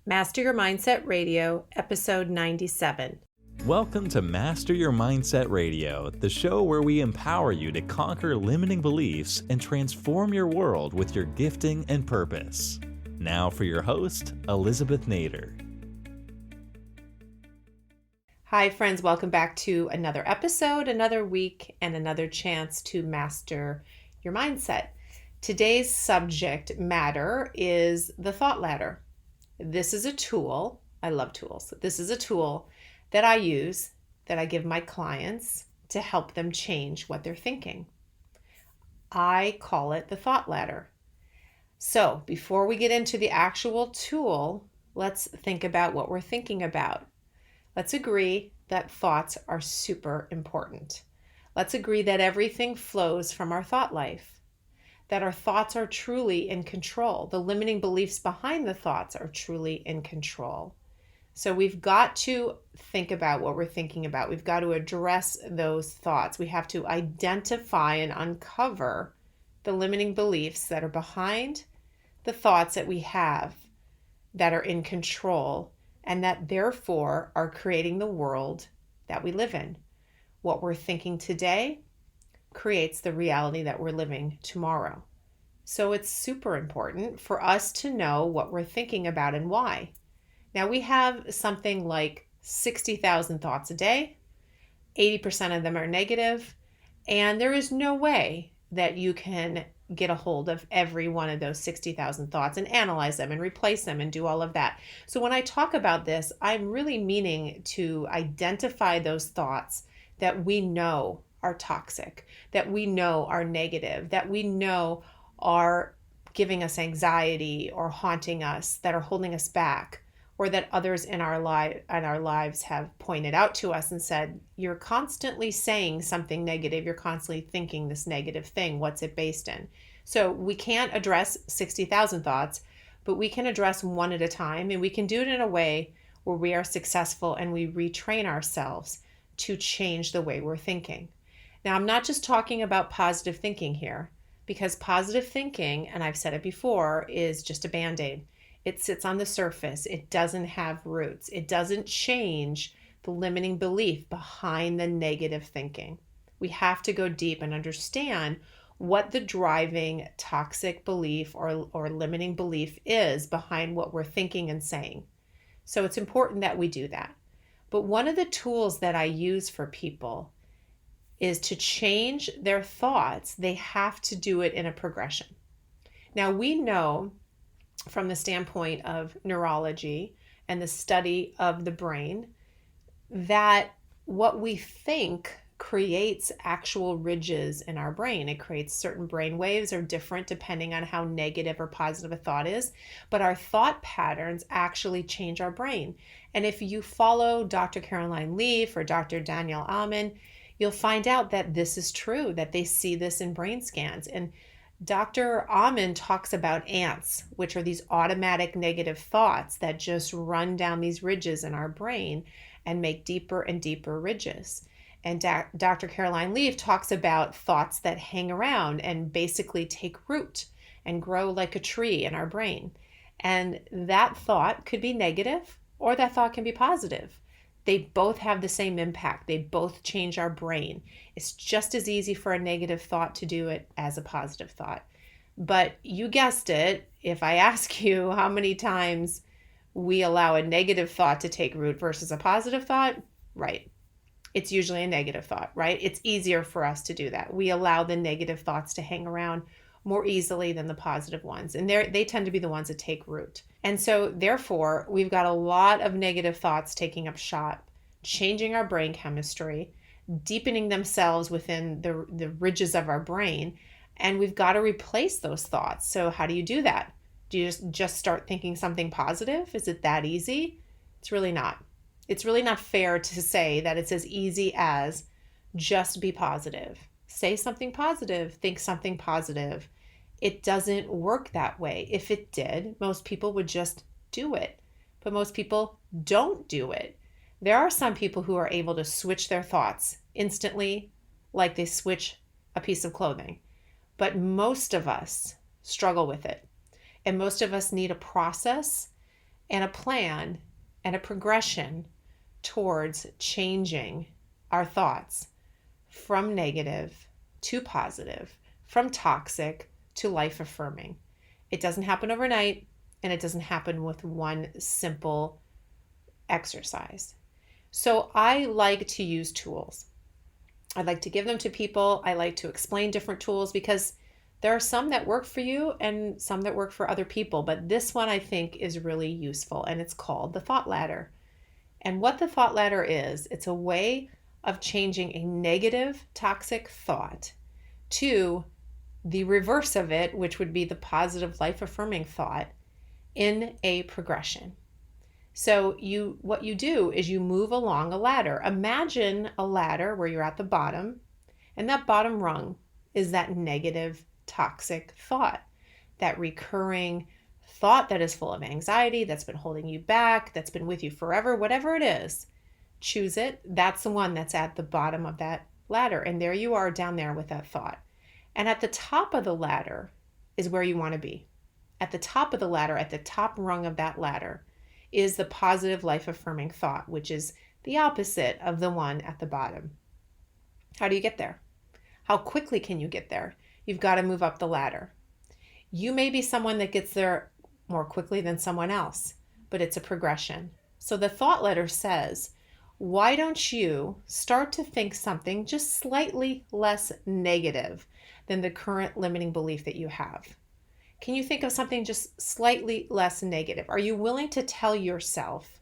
Master Your Mindset Radio, episode 97. Welcome to Master Your Mindset Radio, the show where we empower you to conquer limiting beliefs and transform your world with your gifting and purpose. Now for your host, Elizabeth Nader. Hi, friends. Welcome back to another episode, another week, and another chance to master your mindset. Today's subject matter is the thought ladder. This is a tool. I love tools. This is a tool that I use, that I give my clients to help them change what they're thinking. I call it the thought ladder. So before we get into the actual tool, let's think about what we're thinking about. Let's agree that thoughts are super important. Let's agree that everything flows from our thought life, that our thoughts are truly in control. The limiting beliefs behind the thoughts are truly in control. So we've got to think about what we're thinking about. We've got to address those thoughts. We have to identify and uncover the limiting beliefs that are behind the thoughts that we have that are in control and that therefore are creating the world that we live in. What we're thinking today creates the reality that we're living tomorrow. So it's super important for us to know what we're thinking about and why. Now we have something like 60,000 thoughts a day. 80% of them are negative, and there is no way that you can get a hold of every one of those 60,000 thoughts and analyze them and replace them and do all of that. So when I talk about this, I'm really meaning to identify those thoughts that we know are toxic, that we know are negative, that we know are giving us anxiety or haunting us, that are holding us back, or that others in our lives have pointed out to us and said, you're constantly saying something negative, you're constantly thinking this negative thing, what's it based in? So we can't address 60,000 thoughts, but we can address one at a time, and we can do it in a way where we are successful and we retrain ourselves to change the way we're thinking. Now, I'm not just talking about positive thinking here, because positive thinking, and I've said it before, is just a Band-Aid. It sits on the surface. It doesn't have roots. It doesn't change the limiting belief behind the negative thinking. We have to go deep and understand what the driving toxic belief or limiting belief is behind what we're thinking and saying. So it's important that we do that. But one of the tools that I use for people is to change their thoughts. They have to do it in a progression. Now we know from the standpoint of neurology and the study of the brain that what we think creates actual ridges in our brain. It creates certain brain waves are different depending on how negative or positive a thought is, but our thought patterns actually change our brain. And if you follow Dr. Caroline Leaf or Dr. Danielle Amen, you'll find out that this is true, that they see this in brain scans. And Dr. Amen talks about ants, which are these automatic negative thoughts that just run down these ridges in our brain and make deeper and deeper ridges. And Dr. Caroline Leaf talks about thoughts that hang around and basically take root and grow like a tree in our brain. And that thought could be negative or that thought can be positive. They both have the same impact. They both change our brain. It's just as easy for a negative thought to do it as a positive thought. But you guessed it, if I ask you how many times we allow a negative thought to take root versus a positive thought, right? It's usually a negative thought, right? It's easier for us to do that. We allow the negative thoughts to hang around more easily than the positive ones. And they tend to be the ones that take root. And so therefore, we've got a lot of negative thoughts taking up shop, changing our brain chemistry, deepening themselves within the ridges of our brain. And we've got to replace those thoughts. So how do you do that? Do you just start thinking something positive? Is it that easy? It's really not. It's really not fair to say that it's as easy as just be positive. Say something positive, think something positive. It doesn't work that way. If it did, most people would just do it. But most people don't do it. There are some people who are able to switch their thoughts instantly, like they switch a piece of clothing. But most of us struggle with it. And most of us need a process and a plan and a progression towards changing our thoughts from negative to positive, from toxic to life affirming. It doesn't happen overnight, and it doesn't happen with one simple exercise. So I like to use tools. I like to give them to people. I like to explain different tools because there are some that work for you and some that work for other people. But this one I think is really useful, and it's called the thought ladder. And what the thought ladder is, it's a way of changing a negative, toxic thought to the reverse of it, which would be the positive, life-affirming thought in a progression. So what you do is you move along a ladder. Imagine a ladder where you're at the bottom, and that bottom rung is that negative, toxic thought, that recurring thought that is full of anxiety, that's been holding you back, that's been with you forever, whatever it is. Choose it. That's the one that's at the bottom of that ladder. And there you are down there with that thought. And at the top of the ladder is where you want to be. At the top of the ladder, at the top rung of that ladder, is the positive, life-affirming thought, which is the opposite of the one at the bottom. How do you get there? How quickly can you get there? You've got to move up the ladder. You may be someone that gets there more quickly than someone else, but it's a progression. So the thought ladder says, why don't you start to think something just slightly less negative than the current limiting belief that you have? Can you think of something just slightly less negative? Are you willing to tell yourself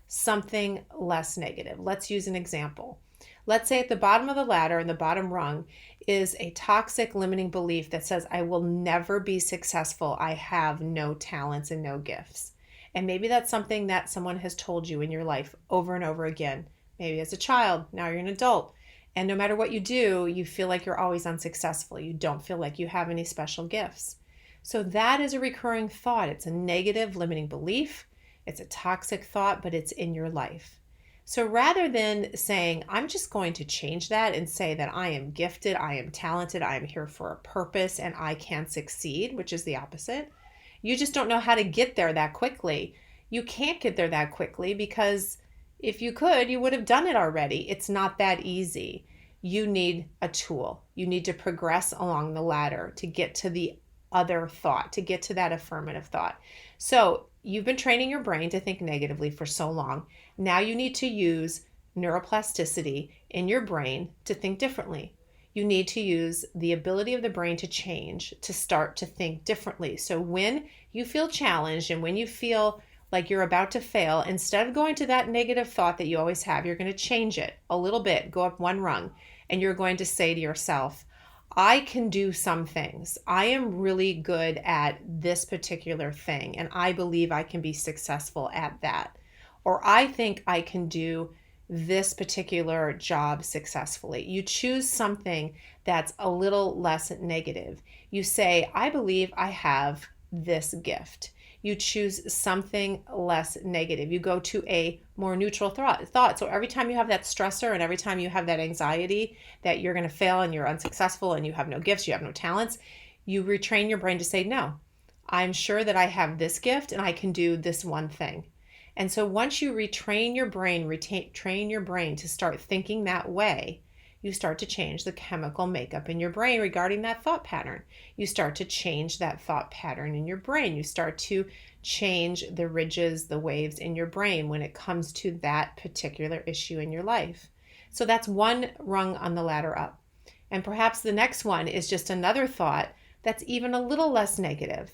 something less negative? Let's use an example. Let's say at the bottom of the ladder, in the bottom rung, is a toxic limiting belief that says, I will never be successful. I have no talents and no gifts. And maybe that's something that someone has told you in your life over and over again. Maybe as a child, now you're an adult. And no matter what you do, you feel like you're always unsuccessful. You don't feel like you have any special gifts. So that is a recurring thought. It's a negative limiting belief. It's a toxic thought, but it's in your life. So rather than saying, I'm just going to change that and say that I am gifted, I am talented, I am here for a purpose, and I can succeed, which is the opposite. You just don't know how to get there that quickly. You can't get there that quickly because if you could, you would have done it already. It's not that easy. You need a tool. You need to progress along the ladder to get to the other thought, to get to that affirmative thought. So you've been training your brain to think negatively for so long. Now you need to use neuroplasticity in your brain to think differently. You need to use the ability of the brain to change, to start to think differently. So when you feel challenged and when you feel like you're about to fail, instead of going to that negative thought that you always have, you're going to change it a little bit, go up one rung, and you're going to say to yourself, I can do some things. I am really good at this particular thing, and I believe I can be successful at that. Or I think I can do this particular job successfully. You choose something that's a little less negative. You say, I believe I have this gift. You choose something less negative. You go to a more neutral thought. So every time you have that stressor and every time you have that anxiety that you're going to fail and you're unsuccessful and you have no gifts, you have no talents, you retrain your brain to say, no, I'm sure that I have this gift and I can do this one thing. And so once you train your brain to start thinking that way, you start to change the chemical makeup in your brain regarding that thought pattern. You start to change that thought pattern in your brain. You start to change the ridges, the waves in your brain when it comes to that particular issue in your life. So that's one rung on the ladder up. And perhaps the next one is just another thought that's even a little less negative.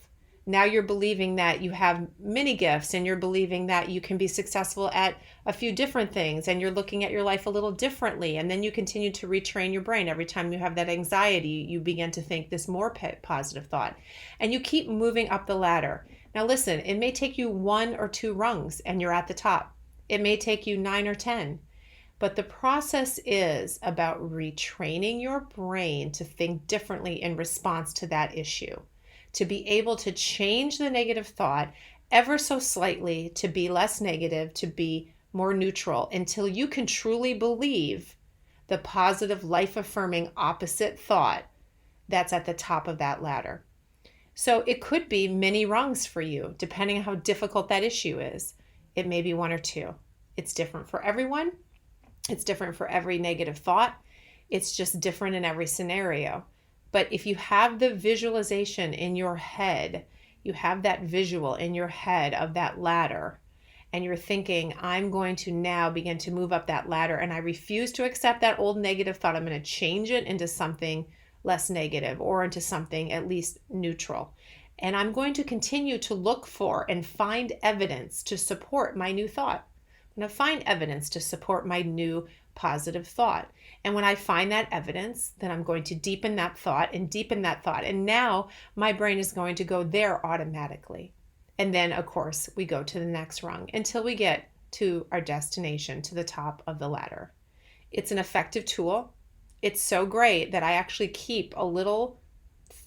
Now you're believing that you have many gifts and you're believing that you can be successful at a few different things and you're looking at your life a little differently. And then you continue to retrain your brain. Every time you have that anxiety, you begin to think this more positive thought. And you keep moving up the ladder. Now listen, it may take you 1 or 2 rungs and you're at the top. It may take you 9 or 10. But the process is about retraining your brain to think differently in response to that issue, to be able to change the negative thought ever so slightly to be less negative, to be more neutral until you can truly believe the positive, life-affirming opposite thought that's at the top of that ladder. So it could be many rungs for you, depending on how difficult that issue is. It may be one or two. It's different for everyone. It's different for every negative thought. It's just different in every scenario. But if you have the visualization in your head, you have that visual in your head of that ladder, and you're thinking, I'm going to now begin to move up that ladder, and I refuse to accept that old negative thought. I'm going to change it into something less negative or into something at least neutral. And I'm going to continue to look for and find evidence to support my new thought. I'm going to find evidence to support my new positive thought. And when I find that evidence, then I'm going to deepen that thought and deepen that thought. And now my brain is going to go there automatically. And then, of course, we go to the next rung until we get to our destination, to the top of the ladder. It's an effective tool. It's so great that I actually keep a little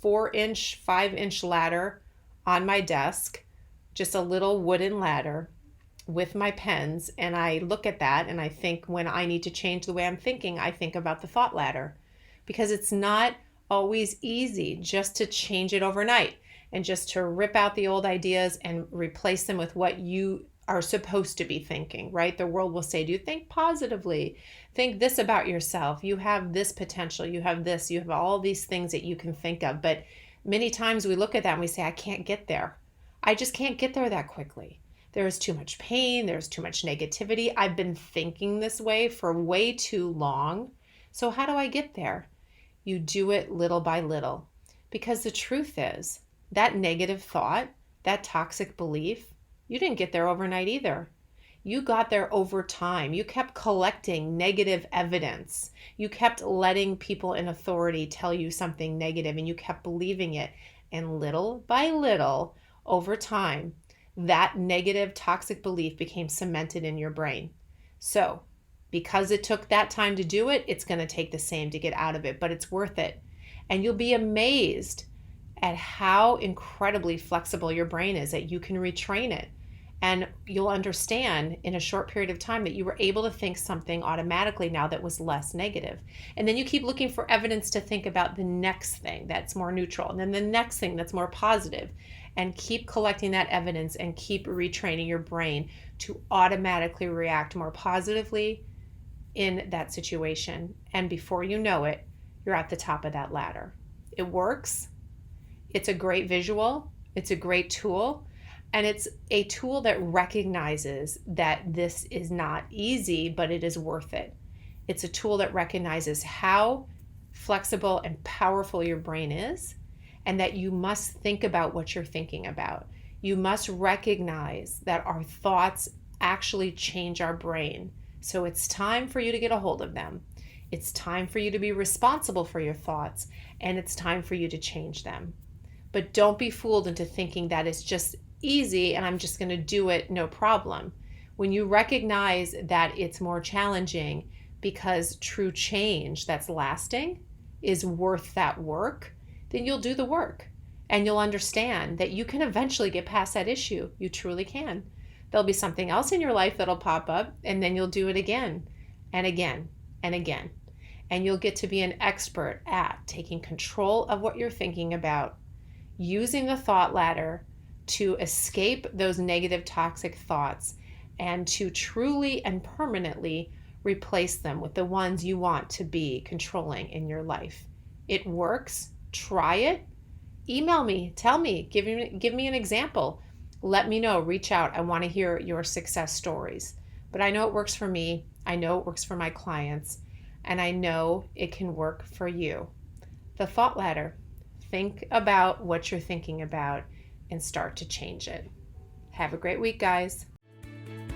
4-inch, 5-inch ladder on my desk, just a little wooden ladder with my pens. And I look at that and I think, when I need to change the way I'm thinking, I think about the thought ladder, because it's not always easy just to change it overnight and just to rip out the old ideas and replace them with what you are supposed to be thinking, right? The world will say, do you think positively? Think this about yourself. You have this potential. You have this. You have all these things that you can think of. But many times we look at that and we say, I can't get there. I just can't get there that quickly. There's too much pain. There's too much negativity. I've been thinking this way for way too long. So how do I get there? You do it little by little. Because the truth is, that negative thought, that toxic belief, you didn't get there overnight either. You got there over time. You kept collecting negative evidence. You kept letting people in authority tell you something negative, and you kept believing it. And little by little, over time, that negative toxic belief became cemented in your brain. So because it took that time to do it, it's going to take the same to get out of it, but it's worth it. And you'll be amazed at how incredibly flexible your brain is, that you can retrain it. And you'll understand in a short period of time that you were able to think something automatically now that was less negative. And then you keep looking for evidence to think about the next thing that's more neutral, and then the next thing that's more positive, and keep collecting that evidence and keep retraining your brain to automatically react more positively in that situation. And before you know it, you're at the top of that ladder. It works. It's a great visual. It's a great tool. And it's a tool that recognizes that this is not easy, but it is worth it. It's a tool that recognizes how flexible and powerful your brain is, and that you must think about what you're thinking about. You must recognize that our thoughts actually change our brain. So it's time for you to get a hold of them. It's time for you to be responsible for your thoughts, and it's time for you to change them. But don't be fooled into thinking that it's just easy and I'm just going to do it, no problem. When you recognize that it's more challenging, because true change that's lasting is worth that work, then you'll do the work and you'll understand that you can eventually get past that issue. You truly can. There'll be something else in your life that'll pop up, and then you'll do it again and again and again. And you'll get to be an expert at taking control of what you're thinking about, using the thought ladder to escape those negative toxic thoughts, and to truly and permanently replace them with the ones you want to be controlling in your life. It works. Try it. Email me, tell me, give me an example. Let me know, reach out. I want to hear your success stories. But I know it works for me. I know it works for my clients, and I know it can work for you. The thought ladder. Think about what you're thinking about and start to change it. Have a great week, guys.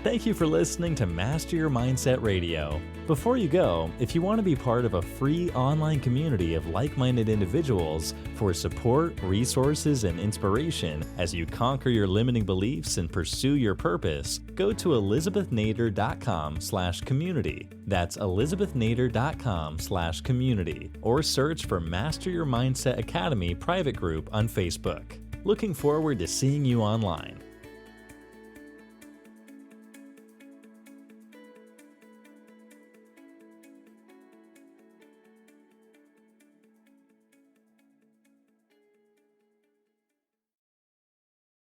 Thank you for listening to Master Your Mindset Radio. Before you go, if you want to be part of a free online community of like-minded individuals for support, resources, and inspiration as you conquer your limiting beliefs and pursue your purpose, go to elizabethnader.com/community. That's elizabethnader.com/community, or search for Master Your Mindset Academy private group on Facebook. Looking forward to seeing you online.